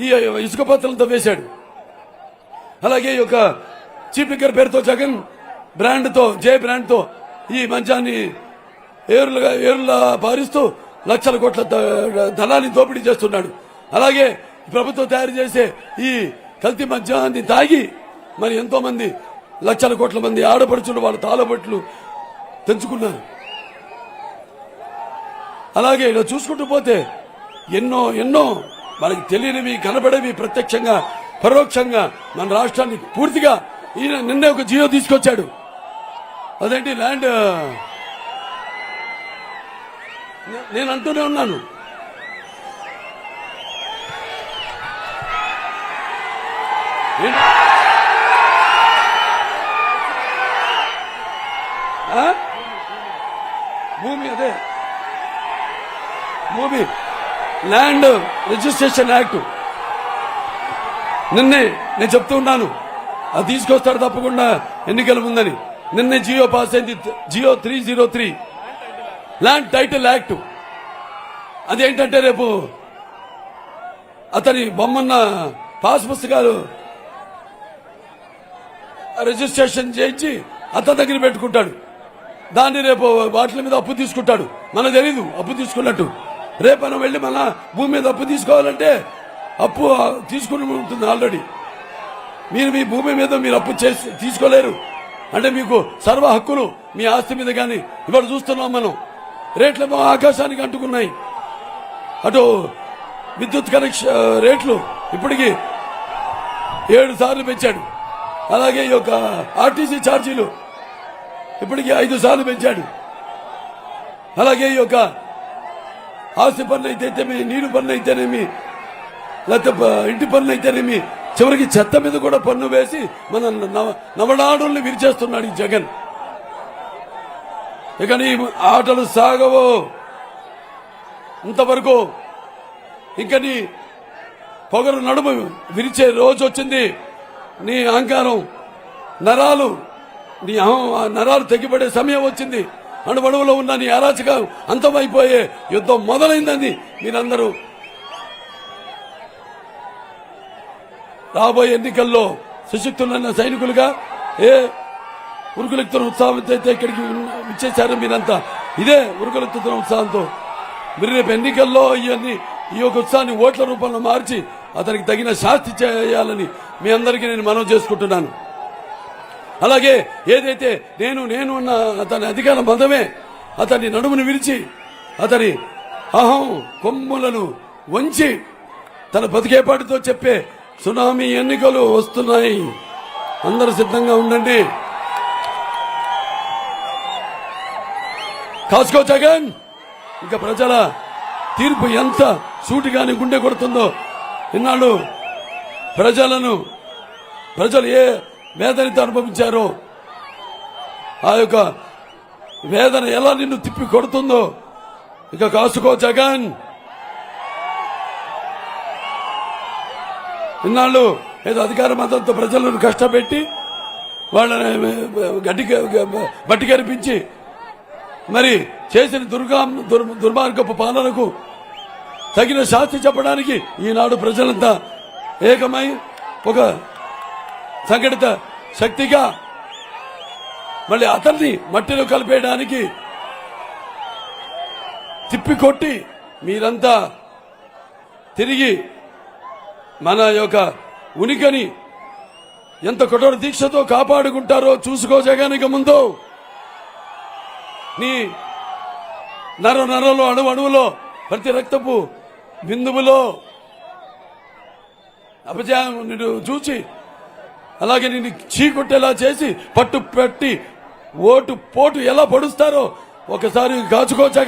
ఈ ఇసుక పత్రాలతో వేశాడు. అలాగే ఈ యొక్క చీఫ్ లిక్కర్ పేరుతో జగన్ బ్రాండ్తో జే బ్రాండ్తో ఈ మద్యాన్ని ఏరులా పారిస్తూ లక్షల కోట్ల ధనాన్ని దోపిడీ చేస్తున్నాడు. అలాగే ప్రభుత్వం తయారు చేసే ఈ కల్తీ మద్యాన్ని తాగి మరి ఎంతో మంది లక్షల కోట్ల మంది ఆడపడుచులు వాళ్ళ తాళబొట్లు తెంచుకున్నారు. అలాగే ఇలా చూసుకుంటూ పోతే ఎన్నో ఎన్నో మనకి తెలియనివి కనబడేవి ప్రత్యక్షంగా పరోక్షంగా మన రాష్ట్రాన్ని పూర్తిగా ఈయన నిన్నే ఒక జియో తీసుకొచ్చాడు. అదేంటి ల్యాండ్, నేను అంటూనే ఉన్నాను భూమి, అదే భూమి ల్యాండ్ రిజిస్ట్రేషన్ యాక్ట్ నిన్నే నేను చెప్తూ ఉన్నాను, అది తీసుకొస్తాడు తప్పకుండా ఎన్నికల ముందని. నిన్నే జియో పాస్ అయింది, జియో 303 ల్యాండ్ టైటిల్ యాక్ట్. అదేంటంటే రేపు అతని బొమ్మన్న పాస్ పుస్తకాలు రిజిస్ట్రేషన్ చేయించి అతని దగ్గర పెట్టుకుంటాడు. దాన్ని రేపు వాటి మీద అప్పు తీసుకుంటాడు. మనకు తెలీదు అప్పు తీసుకున్నట్టు. రేపు మనం వెళ్ళి మన భూమి మీద అప్పు తీసుకోవాలంటే అప్పు తీసుకుని ఉంటుంది ఆల్రెడీ. మీరు మీ భూమి మీద మీరు అప్పు తీసుకోలేరు. అంటే మీకు సర్వ హక్కులు మీ ఆస్తి మీద కానీ ఇవాళ చూస్తున్నాం మనం. రేట్లేమో ఆకాశానికి అంటుకున్నాయి. అటు విద్యుత్ కనెక్షన్ రేట్లు ఇప్పటికీ 7 సార్లు పెంచాడు. అలాగే ఈ యొక్క ఆర్టీసీ ఛార్జీలు ఇప్పటికీ 5 సార్లు పెంచాడు. అలాగే ఈ యొక్క ఆస్తి పన్ను అయితేనేమి, నీరు పన్ను అయితేనేమి, లేకపోతే ఇంటి పన్ను అయితేనేమి, చివరికి చెత్త మీద కూడా పన్ను వేసి మన నవనాడుల్ని విరిచేస్తున్నాడు ఈ జగన్. ఇక నీ ఆటలు సాగవు ఇంతవరకు. ఇంకా నీ పొగరు నడుము విరిచే రోజు వచ్చింది. నీ అహంకారం నరాలు తెగిపడే సమయం వచ్చింది. అణువణువులో ఉన్న నీ అరాచకం అంతమైపోయే యుద్ధం మొదలైందని మీరందరూ రాబోయే ఎన్నికల్లో సుశక్తులైన సైనికులుగా ఏ ఉరుకులెత్తున్న ఉత్సాహంతో అయితే ఇక్కడికి ఇచ్చేశారు మీరంతా. ఇదే ఉరుకులెత్తుతున్న ఉత్సాహంతో మీరు రేపు ఎన్నికల్లో ఈ యొక్క ఉత్సాహాన్ని ఓట్ల రూపంలో మార్చి అతనికి తగిన శాస్తి చేయాలని మీ అందరికీ నేను మనవి చేసుకుంటున్నాను. అలాగే ఏదైతే నేను అన్న అతని అధికార మదమే అతని నడుమును విరిచి అతని అహం కొమ్ములను వంచి తన బతికేపాటితో చెప్పే సునామీ ఎన్నికలు వస్తున్నాయి. అందరూ సిద్ధంగా ఉండండి. కాసుకో జగన్. ఇంకా ప్రజల తీర్పు ఎంత సూటిగాని గుండె కొడుతుందో. ఇన్నాళ్ళు ప్రజలు ఏ వేదనతో అనుభవించారో ఆ యొక్క వేదన ఎలా నిన్ను తిప్పి కొడుతుందో ఇక కాసుకో జగన్. ఇన్నాళ్ళు ఏదో అధికార మతంతో ప్రజలను కష్టపెట్టి వాళ్ళని బట్టి కనిపించి మరి చేసిన దుర్మార్గపు పాలనకు తగిన శాస్తి చెప్పడానికి ఈనాడు ప్రజలంతా ఏకమై ఒక సంఘటిత శక్తిగా మళ్ళీ అతన్ని మట్టిలో కలిపేయడానికి తిప్పికొట్టి మీరంతా తిరిగి మన యొక్క ఉనికిని ఎంత కఠోర దీక్షతో కాపాడుకుంటారో చూసుకో జగన్. ఇక ముందు నీ నరలో అణువులో ప్రతి రక్తపు బిందువులో అపజయం నిన్ను చూచి అలాగే నిన్ను చీకొట్టేలా చేసి పట్టు పెట్టి పోటు ఎలా పొడుస్తారో ఒకసారి కాచుకో జగన్.